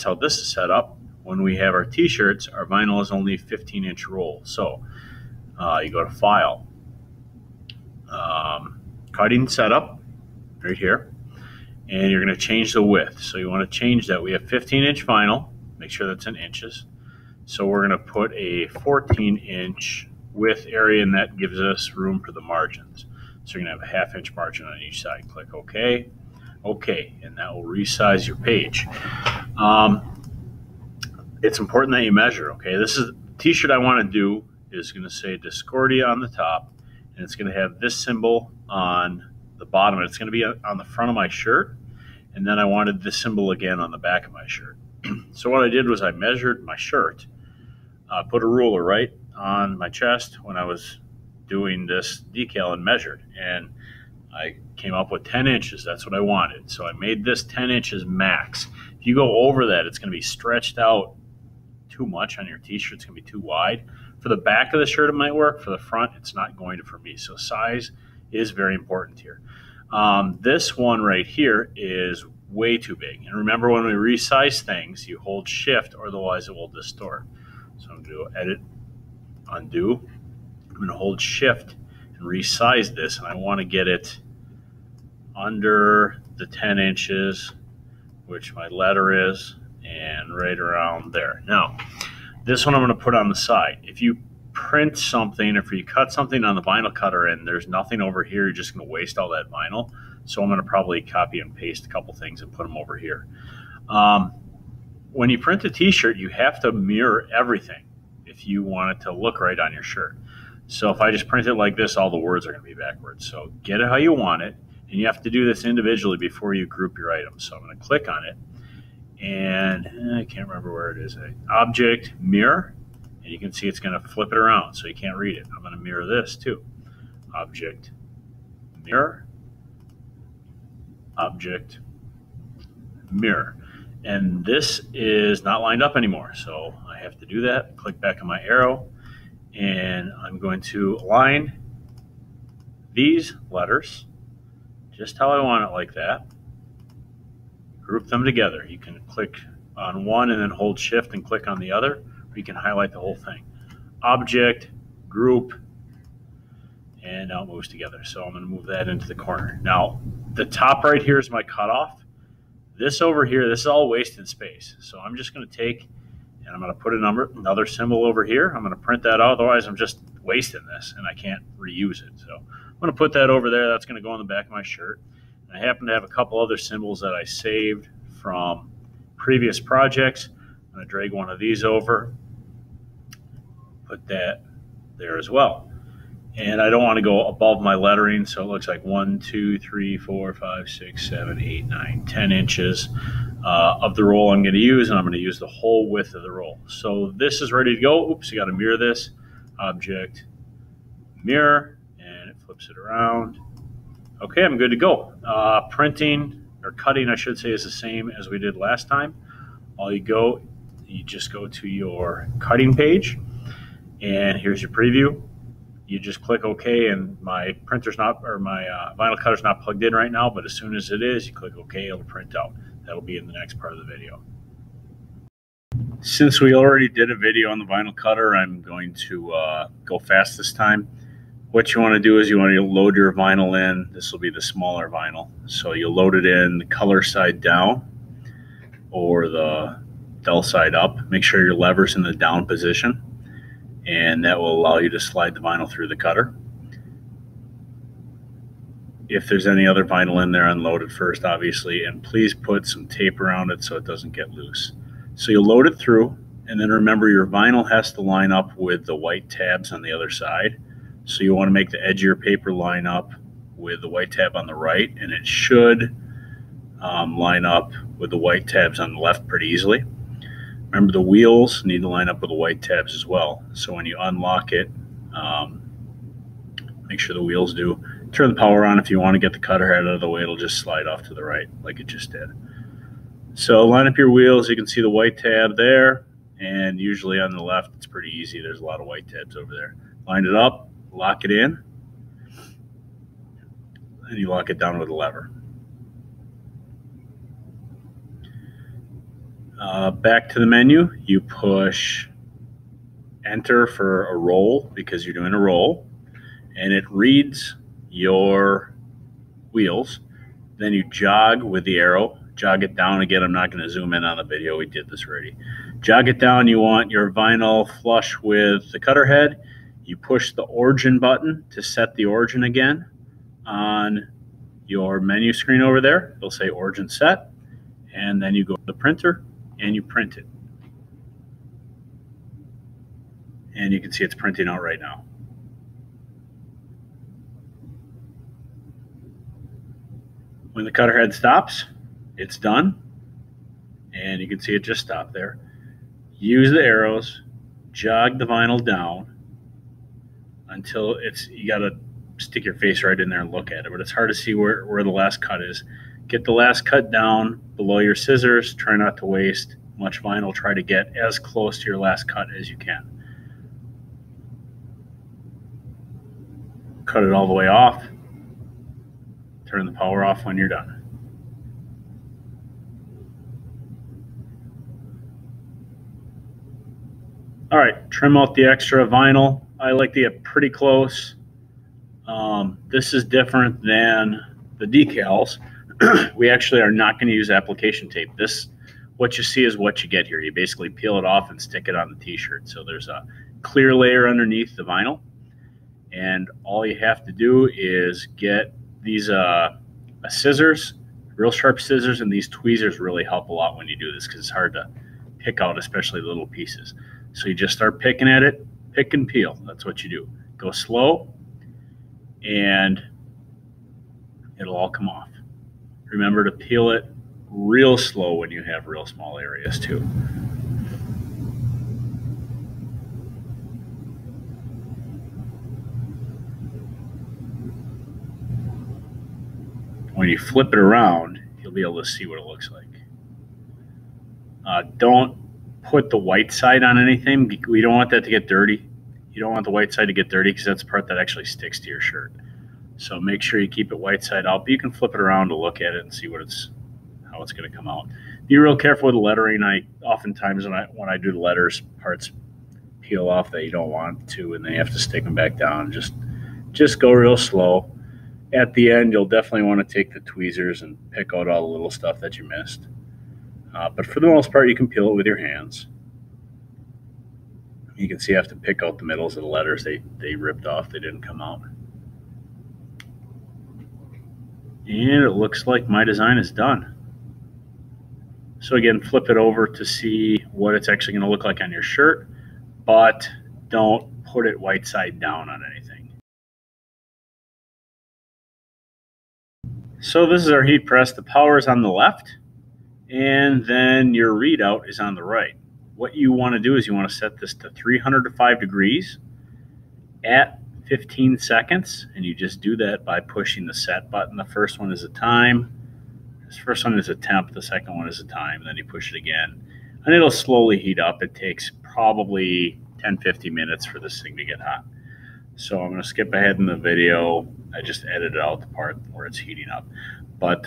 how this is set up. When we have our t-shirts, our vinyl is only 15-inch roll. So you go to File, Cutting Setup, right here, and you're going to change the width. So you want to change that. We have 15-inch vinyl. Make sure that's in inches. So we're going to put a 14-inch width area, and that gives us room for the margins. So you're going to have a 1/2-inch margin on each side. Click OK. OK, and that will resize your page. It's important that you measure. Okay, this is the t-shirt I want to do is going to say Discordia on the top, and it's going to have this symbol on the bottom. It's going to be on the front of my shirt, and then I wanted this symbol again on the back of my shirt. So what I did was I measured my shirt, put a ruler right on my chest when I was doing this decal and measured, and I came up with 10 inches. That's what I wanted. So I made this 10 inches max. If you go over that, it's going to be stretched out too much on your t-shirt. It's going to be too wide. For the back of the shirt, it might work. For the front, it's not going to for me. So size is very important here. This one right here is way too big. And remember, when we resize things, you hold Shift, or otherwise it will distort. So I'm going to do Edit, Undo. I'm going to hold Shift and resize this, and I want to get it under the 10 inches, which my letter is, and right around there. Now, this one I'm going to put on the side. If you print something, if you cut something on the vinyl cutter and there's nothing over here, you're just going to waste all that vinyl. So I'm going to probably copy and paste a couple things and put them over here. When you print a t-shirt, you have to mirror everything if you want it to look right on your shirt. So if I just print it like this, all the words are going to be backwards. So get it how you want it, and you have to do this individually before you group your items. So I'm going to click on it, and I can't remember where it is. Object, Mirror, and you can see it's going to flip it around so you can't read it. I'm going to mirror this too. Object, Mirror, Object, Mirror. And this is not lined up anymore, so I have to do that. Click back on my arrow, and I'm going to align these letters just how I want it, like that. Group them together. You can click on one and then hold Shift and click on the other, or you can highlight the whole thing. Object, Group, and now it moves together. So I'm going to move that into the corner. Now, the top right here is my cutoff. This over here, this is all wasted space. So I'm just going to take, and I'm going to put another symbol over here. I'm going to print that out. Otherwise, I'm just wasting this, and I can't reuse it. So I'm going to put that over there. That's going to go on the back of my shirt. And I happen to have a couple other symbols that I saved from previous projects. I'm going to drag one of these over, put that there as well. And I don't want to go above my lettering, so it looks like 1, 2, 3, 4, 5, 6, 7, 8, 9, 10 inches of the roll I'm going to use, and I'm going to use the whole width of the roll. So this is ready to go. Oops, you got to mirror this. Object, Mirror, and it flips it around. Okay, I'm good to go. Printing, or cutting, I should say, is the same as we did last time. You just go to your cutting page, and here's your preview. You just click OK, and my printer's not, or my vinyl cutter's not plugged in right now, but as soon as it is, you click OK, it'll print out. That'll be in the next part of the video. Since we already did a video on the vinyl cutter, I'm going to go fast this time. What you want to do is you want to load your vinyl in. This will be the smaller vinyl. So you'll load it in the color side down or the dull side up. Make sure your lever's in the down position, and that will allow you to slide the vinyl through the cutter. If there's any other vinyl in there, unload it first, obviously, and please put some tape around it so it doesn't get loose. So you'll load it through, and then remember your vinyl has to line up with the white tabs on the other side. So you want to make the edge of your paper line up with the white tab on the right, and it should line up with the white tabs on the left pretty easily. Remember, the wheels need to line up with the white tabs as well. So when you unlock it, make sure the wheels do. Turn the power on. If you want to get the cutter head out of the way, it'll just slide off to the right like it just did. So line up your wheels. You can see the white tab there, and usually on the left it's pretty easy. There's a lot of white tabs over there. Line it up, lock it in, and you lock it down with a lever. Back to the menu, you push enter for a roll because you're doing a roll, and it reads your wheels. Then you jog with the arrow, jog it down. Again, I'm not going to zoom in on the video. We did this already. Jog it down. You want your vinyl flush with the cutter head. You push the origin button to set the origin again on your menu screen over there. It'll say origin set. And then you go to the printer and you print it. And you can see it's printing out right now. When the cutter head stops, it's done. And you can see it just stopped there. Use the arrows, jog the vinyl down until you got to stick your face right in there and look at it. But it's hard to see where the last cut is. Get the last cut down below your scissors. Try not to waste much vinyl. Try to get as close to your last cut as you can. Cut it all the way off. Turn the power off when you're done. All right, trim out the extra vinyl. I like to get pretty close. This is different than the decals. We actually are not going to use application tape. What you see is what you get here. You basically peel it off and stick it on the t-shirt. So there's a clear layer underneath the vinyl. And all you have to do is get these scissors, real sharp scissors, and these tweezers really help a lot when you do this because it's hard to pick out, especially little pieces. So you just start picking at it, pick and peel. That's what you do. Go slow, and it'll all come off. Remember to peel it real slow when you have real small areas too. When you flip it around, you'll be able to see what it looks like. Don't put the white side on anything. We don't want that to get dirty. You don't want the white side to get dirty because that's the part that actually sticks to your shirt. So make sure you keep it white side out, but you can flip it around to look at it and see how it's going to come out. Be real careful with the lettering. Oftentimes when I do the letters, parts peel off that you don't want to, and then you have to stick them back down. Just go real slow. At the end, you'll definitely want to take the tweezers and pick out all the little stuff that you missed. But for the most part, you can peel it with your hands. You can see I have to pick out the middles of the letters. They ripped off. They didn't come out. And it looks like my design is done. So again, flip it over to see what it's actually going to look like on your shirt, but don't put it white side down on anything. So this is our heat press. The power is on the left, and then your readout is on the right. What you want to do is you want to set this to 305 degrees at 15 seconds, and you just do that by pushing the set button. The first one is a time. This first one is a temp. The second one is a time. Then you push it again, and it'll slowly heat up. It takes probably 10-15 minutes for this thing to get hot. So I'm going to skip ahead in the video. I just edited out the part where it's heating up. But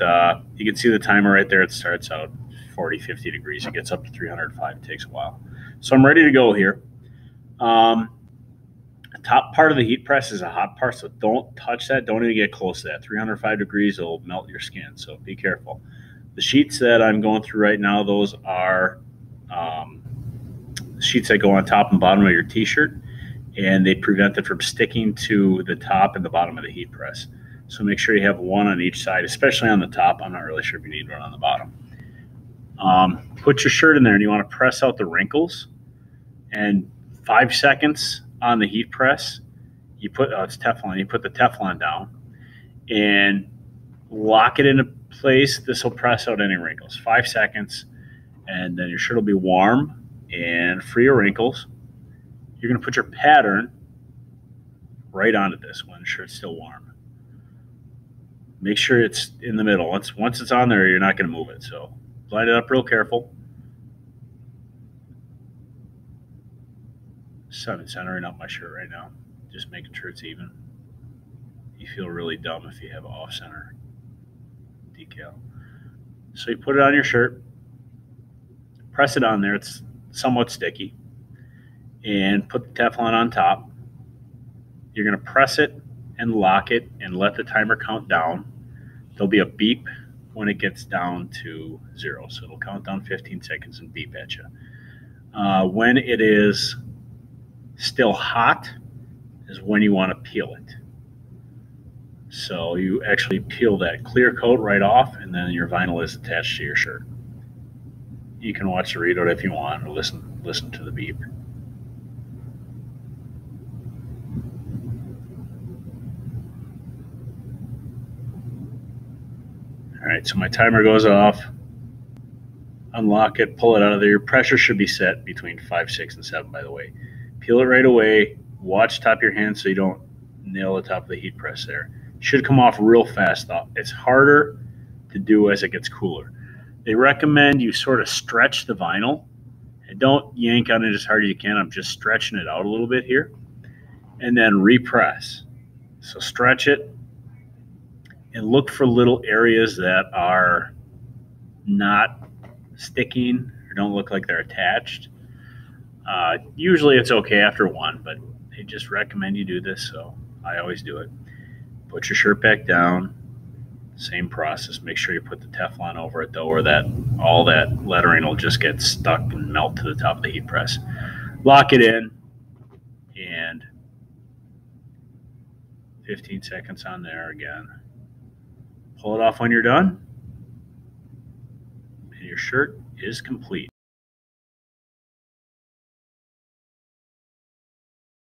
you can see the timer right there. It starts out 40-50 degrees. It gets up to 305. It takes a while. So I'm ready to go here. The top part of the heat press is a hot part, so don't touch that. Don't even get close to that. 305 degrees will melt your skin, so be careful. The sheets that I'm going through right now, those are sheets that go on top and bottom of your t-shirt, and they prevent it from sticking to the top and the bottom of the heat press. So make sure you have one on each side, especially on the top. I'm not really sure if you need one on the bottom. Put your shirt in there, and you want to press out the wrinkles. And 5 seconds on the heat press, you put it's Teflon. You put the Teflon down and lock it into place. This will press out any wrinkles. 5 seconds, and then your shirt will be warm and free of wrinkles. You're going to put your pattern right onto this when the shirt's still warm. Make sure it's in the middle. Once it's on there, you're not going to move it. So line it up real careful. Centering up my shirt right now, just making sure it's even. You feel really dumb if you have an off-center decal. So you put it on your shirt, Press it on there. It's somewhat sticky. And put the Teflon on top. You're going to press it and lock it and let the timer count down. There'll be a beep when it gets down to 0. So it'll count down 15 seconds and beep at you. When it is still hot is when you want to peel it. So you actually peel that clear coat right off, and then your vinyl is attached to your shirt. You can watch the readout if you want, or listen to the beep. All right, so my timer goes off. Unlock it, pull it out of there. Your pressure should be set between 5, 6, and 7, by the way. Peel it right away. Watch top of your hand so you don't nail the top of the heat press there. Should come off real fast, though. It's harder to do as it gets cooler. They recommend you sort of stretch the vinyl, and don't yank on it as hard as you can. I'm just stretching it out a little bit here, and then repress. So stretch it and look for little areas that are not sticking or don't look like they're attached. Usually it's okay after one, but they just recommend you do this, so I always do it. Put your shirt back down. Same process. Make sure you put the Teflon over it, though, or all that lettering will just get stuck and melt to the top of the heat press. Lock it in, and 15 seconds on there again. Pull it off when you're done, and your shirt is complete.